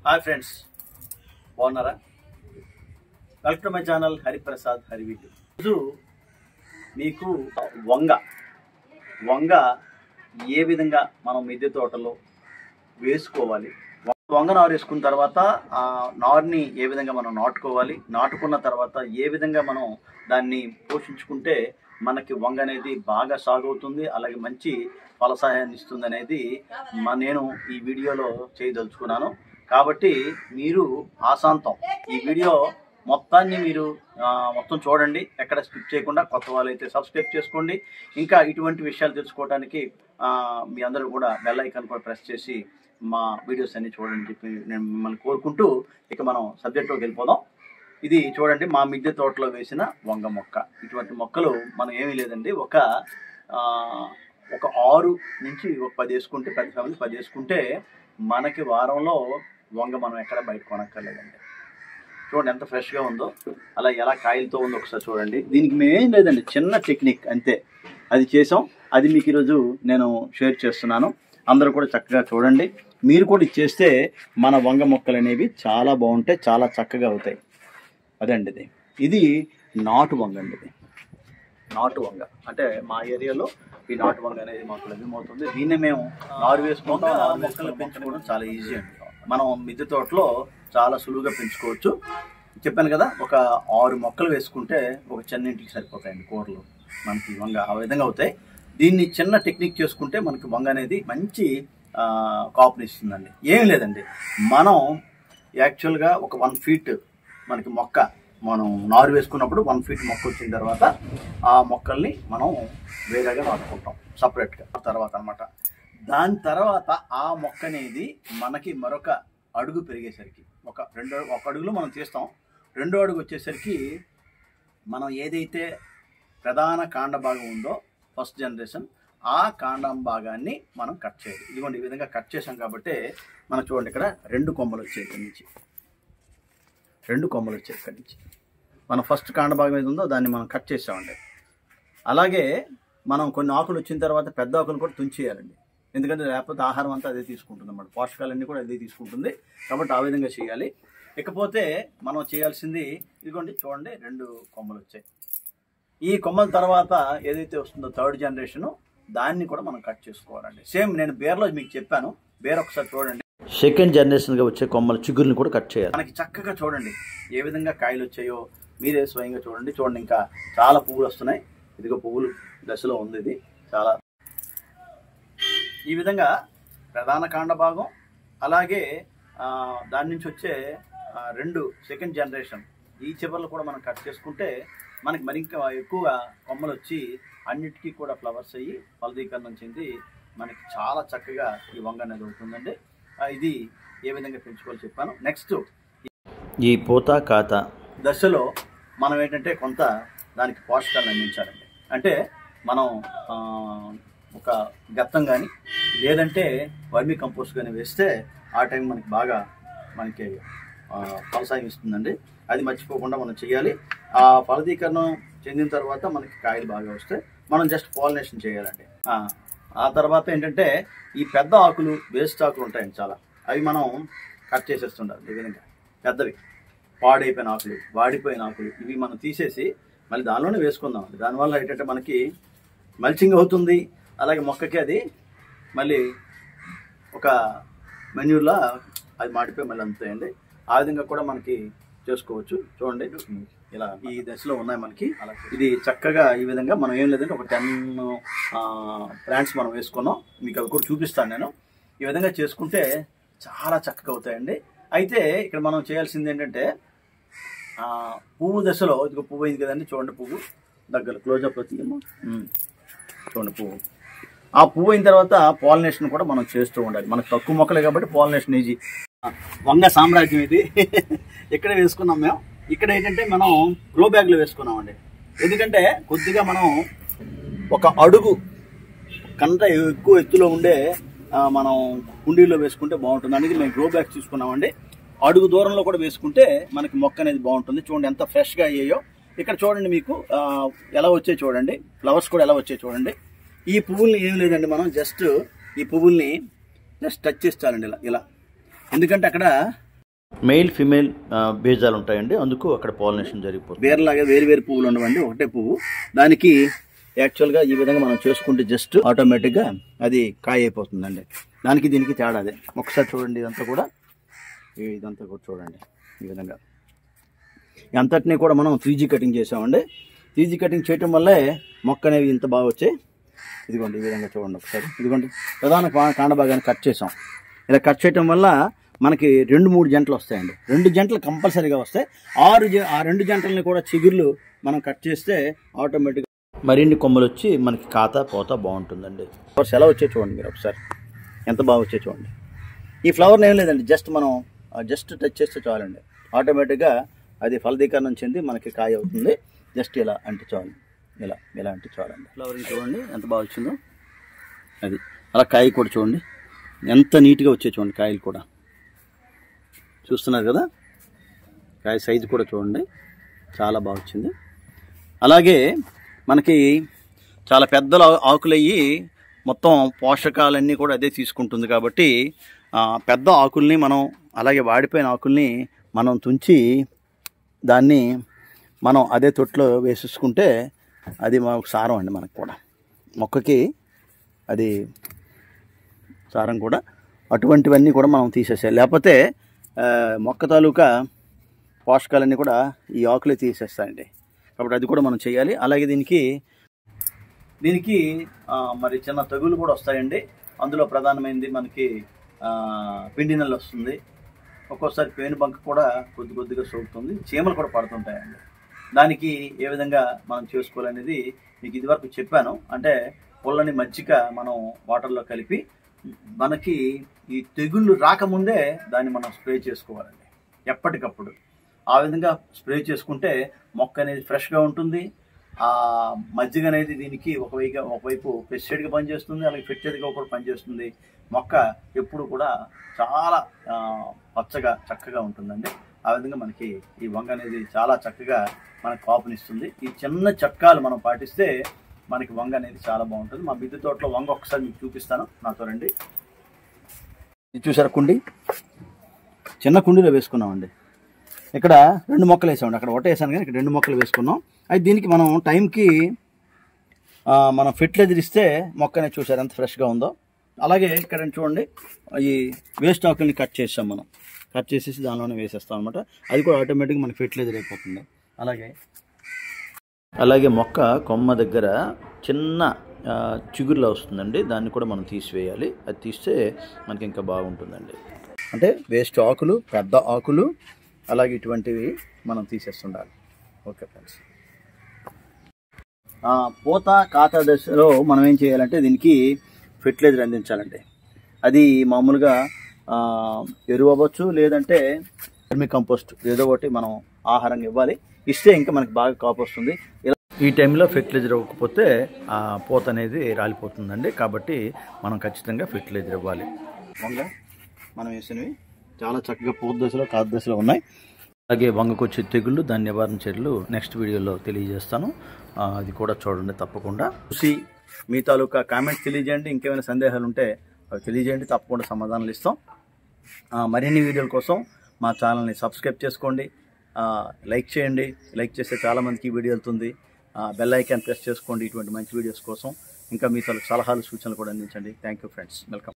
Hi friends, బాగున్నారా? Welcome to my channel Hariprasad హరివిల్లు. ఈరోజు మీకు వంగ ఏ విధంగా మనం మిద్దె తోటలో వేసుకోవాలి, వంగ నారు వేసుకున్న తర్వాత ఆ నారుని ఏ విధంగా మనం నాటుకోవాలి, నాటుకున్న తర్వాత ఏ విధంగా మనం దాన్ని పోషించుకుంటే మనకి వంగ అనేది బాగా సాగు అవుతుంది, అలాగే మంచి ఫలసాయాన్ని ఇస్తుంది అనేది నేను ఈ వీడియోలో చేయదలుచుకున్నాను. కాబట్టి మీరు ఆశాంతం ఈ వీడియో మొత్తాన్ని మీరు మొత్తం చూడండి, ఎక్కడ స్కిప్ చేయకుండా. కొత్త వాళ్ళైతే సబ్స్క్రైబ్ చేసుకోండి. ఇంకా ఇటువంటి విషయాలు తెలుసుకోవడానికి మీ అందరూ కూడా బెల్ ఐకాన్ కూడా ప్రెస్ చేసి మా వీడియోస్ అన్ని చూడండి చెప్పి నేను మిమ్మల్ని కోరుకుంటూ ఇక మనం సబ్జెక్ట్లోకి వెళ్ళిపోదాం. ఇది చూడండి, మా మిద్దె తోటలో వేసిన వంగ మొక్క. ఇటువంటి మొక్కలు మనం ఏమీ లేదండి, ఒక 6 నుంచి 10 వేసుకుంటే, 10 ఫ్యామిలీ 10 వేసుకుంటే మనకి వారంలో వంగ మనం ఎక్కడ బయట కొనక్కర్లేదండి. చూడండి ఎంత ఫ్రెష్గా ఉందో, అలా ఎలా కాయలతో ఉందో ఒకసారి చూడండి. దీనికి మేమేం లేదండి, చిన్న టెక్నిక్ అంతే, అది చేసాం. అది మీకు ఈరోజు నేను షేర్ చేస్తున్నాను. అందరూ కూడా చక్కగా చూడండి. మీరు కూడా ఇచ్చేస్తే మన వంగ మొక్కలు అనేవి చాలా బాగుంటాయి, చాలా చక్కగా అవుతాయి. అదండి ఇది నాటు వంగ అండి. ఇది నాటు వంగ అంటే మా ఏరియాలో ఈ నాటు వంగ అనేది మాకు లభ్యమవుతుంది. దీన్ని మేము నారు వేసుకుంటాం. మొక్కలు పెంచుకోవడం చాలా ఈజీ అండి. మనం మిద్దె తోటలో చాలా సులువుగా పెంచుకోవచ్చు. చెప్పాను కదా, ఒక 6 మొక్కలు వేసుకుంటే ఒక చెన్నింటికి సరిపోతాయండి కూరలు. మనకి వంగ ఆ విధంగా అవుతాయి. దీన్ని చిన్న టెక్నిక్ చేసుకుంటే మనకి వంగ అనేది మంచి కాపుని ఇస్తుందండి. ఏం లేదండి, మనం యాక్చువల్గా ఒక 1 ఫీట్ మనకి మొక్క మనం నారు వేసుకున్నప్పుడు 1 ఫీట్ మొక్క వచ్చిన తర్వాత ఆ మొక్కల్ని మనం వేరేగా నాటుకుంటాం సపరేట్గా తర్వాత అనమాట. దాని తర్వాత ఆ మొక్క అనేది మనకి మరొక అడుగు పెరిగేసరికి ఒక అడుగులో మనం తీస్తాం. 2వ అడుగు వచ్చేసరికి మనం ఏదైతే ప్రధాన కాండ భాగం ఉందో ఫస్ట్ జనరేషన్, ఆ కాండం భాగాన్ని మనం కట్ చేయాలి. ఇదిగోండి ఈ విధంగా కట్ చేసాం కాబట్టి మనం చూడండి, ఇక్కడ 2 కొమ్మలు వచ్చాయి. ఇక్కడి నుంచి 2 కొమ్మలు వచ్చాయి. ఇక్కడి నుంచి మనం ఫస్ట్ కాండ భాగం ఏది ఉందో దాన్ని మనం కట్ చేసామండి. అలాగే మనం కొన్ని ఆకులు వచ్చిన తర్వాత పెద్ద ఆకులు కూడా తుంచేయాలండి. ఎందుకంటే లేకపోతే ఆహారం అంతా అదే తీసుకుంటుంది అన్నమాట, పోషకాలన్నీ కూడా అదే తీసుకుంటుంది. కాబట్టి ఆ విధంగా చేయాలి. ఇకపోతే మనం చేయాల్సింది ఇదిగోండి చూడండి, 2 కొమ్మలు వచ్చాయి. ఈ కొమ్మల తర్వాత ఏదైతే వస్తుందో 3rd జనరేషను, దాన్ని కూడా మనం కట్ చేసుకోవాలండి. సేమ్ నేను బేర్లో మీకు చెప్పాను, బేర్ ఒకసారి చూడండి. 2nd జనరేషన్గా వచ్చే కొమ్మల చిగురుని కూడా కట్ చేయాలి. మనకి చక్కగా చూడండి ఏ విధంగా కాయలు వచ్చాయో మీరే స్వయంగా చూడండి. చూడండి ఇంకా చాలా పువ్వులు వస్తున్నాయి. ఇదిగో పువ్వులు దశలో ఉంది. ఇది చాలా ఈ విధంగా ప్రధాన కాండ భాగం, అలాగే దాని నుంచి వచ్చే 2nd జనరేషన్ ఈ చివర్లు కూడా మనం కట్ చేసుకుంటే మనకి మరి ఇంకా ఎక్కువగా కొమ్మలు వచ్చి అన్నిటికీ కూడా ఫ్లవర్స్ అయ్యి ఫలదీకరణం చెంది మనకి చాలా చక్కగా ఈ వంగ అనేది అవుతుందండి. ఇది ఏ విధంగా పెంచుకోవాలో చెప్పాను. నెక్స్ట్ ఈ పూత కాత దశలో మనం ఏంటంటే కొంత దానికి పోషకాలను అందించాలండి. అంటే మనం ఒక గత్తం కానీ లేదంటే వర్మీ కంపోస్ట్ కానీ వేస్తే ఆ టైం మనకి బాగా మనకి ఫలసాయం ఇస్తుందండి. అది మర్చిపోకుండా మనం చేయాలి. ఆ ఫలదీకరణం చెందిన తర్వాత మనకి కాయలు బాగా వస్తాయి. మనం జస్ట్ పాలినేషన్ చేయాలండి. ఆ తర్వాత ఏంటంటే ఈ పెద్ద ఆకులు, వేస్ట్ ఆకులు ఉంటాయండి చాలా, అవి మనం కట్ చేసేస్తుండాలి. ఈ విధంగా పెద్దవి పాడైపోయిన ఆకులు, వాడిపోయిన ఆకులు ఇవి మనం తీసేసి మళ్ళీ దానిలోనే వేసుకుందాం. దానివల్ల ఏంటంటే మనకి మల్చింగ్ అవుతుంది, అలాగే మొక్కకి అది మళ్ళీ ఒక మెన్యూలా అది మాడిపోయి మళ్ళీ అందుతాయండి. ఆ విధంగా కూడా మనకి చేసుకోవచ్చు. చూడండి ఇలా ఈ దశలో ఉన్నాయి మనకి. ఇది చక్కగా ఈ విధంగా మనం ఏం లేదంటే ఒక 10 ప్లాంట్స్ మనం వేసుకున్నాం. మీకు అవి కూడా చూపిస్తాను నేను. ఈ విధంగా చేసుకుంటే చాలా చక్కగా అవుతాయండి. అయితే ఇక్కడ మనం చేయాల్సింది ఏంటంటే పువ్వు దశలో ఇదిగో పువ్వు అయింది కదండి. చూడండి పువ్వు దగ్గర క్లోజప్ అవుతుందేమో. చూడండి పువ్వు. ఆ పువ్వు అయిన తర్వాత పాలినేషన్ కూడా మనం చేస్తూ ఉండాలి. మనకు తక్కువ మొక్కలే కాబట్టి పాలినేషన్ ఈజీ. వంగ సామ్రాజ్యం ఇది. ఇక్కడే వేసుకున్నాం మేము. ఇక్కడ ఏంటంటే మనం గ్రో బ్యాగ్లో వేసుకున్నామండి. ఎందుకంటే కొద్దిగా మనం ఒక అడుగు కంటే ఎక్కువ ఎత్తులో ఉండే మనం కుండీలో వేసుకుంటే బాగుంటుంది అనేది మేము గ్రో బ్యాగ్ తీసుకున్నామండి. అడుగు దూరంలో కూడా వేసుకుంటే మనకి మొక్క అనేది బాగుంటుంది. చూడండి ఎంత ఫ్రెష్గా అయ్యాయో. ఇక్కడ చూడండి మీకు ఎలా వచ్చాయి చూడండి, ఫ్లవర్స్ కూడా ఎలా వచ్చాయి చూడండి. ఈ పువ్వుల్ని ఏం లేదండి, మనం జస్ట్ ఈ పువ్వుల్ని జస్ట్ టచ్ చేస్తానండి ఇలా. ఎందుకంటే అక్కడ మెయిల్ ఫిమేల్ బీజాలు ఉంటాయండి, అందుకు అక్కడ పాలినేషన్ జరిగిపోతుంది. వేరేలాగా వేరు పువ్వులు ఉండవండి, ఒకటే పువ్వు. దానికి యాక్చువల్గా ఈ విధంగా మనం చేసుకుంటే జస్ట్ ఆటోమేటిక్గా అది కాయ అయిపోతుందండి. దానికి దీనికి తేడా అదే. ఒకసారి చూడండి, ఇదంతా కూడా చూడండి ఈ విధంగా. అంతటినీ కూడా మనం 3G కటింగ్ చేసామండి. 3G కటింగ్ చేయటం వల్లే మొక్క అనేవి ఇంత బాగా వచ్చాయి. ఇదిగోండి ఈ విధంగా చూడండి ఒకసారి. ఇదిగోండి ప్రధాన కాండ భాగాన్ని కట్ చేసాం. ఇలా కట్ చేయటం వల్ల మనకి 2-3 జంటలు వస్తాయండి. 2 జంటలు కంపల్సరీగా వస్తాయి. ఆ 2 జంటలని కూడా చిగుర్లు మనం కట్ చేస్తే ఆటోమేటిక్గా మరిన్ని కొమ్మలు వచ్చి మనకి పోతా బాగుంటుందండి. ఫ్లవర్స్ ఎలా వచ్చే చూడండి మీరు ఒకసారి, ఎంత బాగా వచ్చే చూడండి. ఈ ఫ్లవర్ని ఏం లేదండి, జస్ట్ టచ్ చేస్తే చాలండి, ఆటోమేటిక్గా అది ఫలదీకరణం చెంది మనకి కాయ అవుతుంది. జస్ట్ ఇలా అంటే చాలు, ఇలా అంటే చాలండి. ఫ్లవరింగ్ చూడండి ఎంత బాగా వచ్చిందో. అది అలా కాయ కూడా చూడండి ఎంత నీట్గా వచ్చే చూడండి. కాయలు కూడా చూస్తున్నారు కదా, కాయ సైజు కూడా చూడండి చాలా బాగా వచ్చింది. అలాగే మనకి చాలా పెద్ద ఆకులయ్యి మొత్తం పోషకాలన్నీ కూడా అదే తీసుకుంటుంది కాబట్టి పెద్ద ఆకుల్ని మనం, అలాగే వాడిపోయిన ఆకుల్ని మనం తుంచి దాన్ని మనం అదే తొట్టులో వేసేసుకుంటే అది మనకు సారం అండి. మనకు కూడా మొక్కకి అది సారం కూడా. అటువంటివన్నీ కూడా మనం తీసేసేయాలి, లేకపోతే మొక్క తాలూకా పోషకాలన్నీ కూడా ఈ ఆకులే తీసేస్తాయండి. కాబట్టి అది కూడా మనం చేయాలి. అలాగే దీనికి మరి చిన్న తెగులు కూడా వస్తాయండి. అందులో ప్రధానమైనది మనకి పిండి నల్లి వస్తుంది. ఒక్కోసారి పేను బంక కూడా కొద్దిగా సోకుతుంది. చీమలు కూడా పడుతుంటాయండి. దానికి ఏ విధంగా మనం చేసుకోవాలనేది మీకు ఇదివరకు చెప్పాను. అంటే పుల్లని మజ్జిగ మనం వాటర్లో కలిపి మనకి ఈ తెగుళ్ళు రాకముందే దాన్ని మనం స్ప్రే చేసుకోవాలండి ఎప్పటికప్పుడు. ఆ విధంగా స్ప్రే చేసుకుంటే మొక్క అనేది ఫ్రెష్గా ఉంటుంది. ఆ మజ్జిగ అనేది దీనికి ఒకవైపు పెస్టిసైడ్గా పనిచేస్తుంది, అలాగే ఫెర్టిలైజర్గా కూడా పనిచేస్తుంది. మొక్క ఎప్పుడు కూడా చాలా పచ్చగా చక్కగా ఉంటుందండి. ఆ విధంగా మనకి ఈ వంగ అనేది చాలా చక్కగా మనకు కాపునిస్తుంది. ఈ చిన్న చిట్కాలు మనం పాటిస్తే మనకి వంగ అనేది చాలా బాగుంటుంది. మా మిద్దె తోటలో వంగ ఒకసారి మీకు చూపిస్తాను, నాతో రండి. ఇది చూసారా కుండి, చిన్న కుండీలో వేసుకున్నామండి. ఇక్కడ 2 మొక్కలు వేసామండి, అక్కడ ఒకటే వేసాను కానీ ఇక్కడ 2 మొక్కలు వేసుకున్నాం. అయితే దీనికి మనం టైంకి మనం ఫెర్టిలైజర్ ఇస్తే మొక్క అనేది చూసారు ఎంత ఫ్రెష్గా ఉందో. అలాగే ఇక్కడ చూడండి, ఈ వేస్ట్ ఆకుల్ని కట్ చేసాం, మనం కట్ చేసేసి దానిలోనే వేసేస్తాం అనమాట. అది కూడా ఆటోమేటిక్గా మనకి ఫెర్టిలైజర్ అయిపోతుంది. అలాగే మొక్క కొమ్మ దగ్గర చిన్న చిగురులా వస్తుందండి, దాన్ని కూడా మనం తీసివేయాలి. అది తీస్తే మనకి ఇంకా బాగుంటుందండి. అంటే వేస్ట్ ఆకులు, పెద్ద ఆకులు, అలాగే ఇటువంటివి మనం తీసేస్తుండాలి. ఓకే ఫ్రెండ్స్, పూత కాత దశలో మనం ఏం చేయాలంటే దీనికి ఫెర్టిలైజర్ అందించాలండి. అది మామూలుగా ఎరువు అవ్వచ్చు, లేదంటే వర్మి కంపోస్ట్ ఏదో ఒకటి మనం ఆహారంగా ఇవ్వాలి. ఇస్తే ఇంకా మనకి బాగా కాపు వస్తుంది. ఇలా ఈ టైంలో ఫెర్టిలైజర్ ఇవ్వకపోతే ఆ పూత అనేది రాలిపోతుందండి. కాబట్టి మనం ఖచ్చితంగా ఫెర్టిలైజర్ ఇవ్వాలి. మనం వేసినవి చాలా చక్కగా పూత దశలో, కాత దశలో ఉన్నాయి. అలాగే వంగకు వచ్చే తెగుళ్ళు, దాని నివారణ చర్యలు నెక్స్ట్ వీడియోలో తెలియజేస్తాను. అది కూడా చూడండి తప్పకుండా. చూసి మీ తాలూకా కామెంట్స్ తెలియజేయండి. ఇంకేమైనా సందేహాలు ఉంటే అవి తెలియజేయండి, తప్పకుండా సమాధానాలు ఇస్తాం. మరిన్ని వీడియోల కోసం మా ఛానల్ని సబ్స్క్రైబ్ చేసుకోండి, లైక్ చేయండి. లైక్ చేస్తే చాలామందికి ఈ వీడియో వెళ్తుంది. బెల్ ఐకాన్ ప్రెస్ చేసుకోండి ఇటువంటి మంచి వీడియోస్ కోసం. ఇంకా మీ తాలూకు సలహాలు, సూచనలు కూడా అందించండి. Thank you friends, welcome.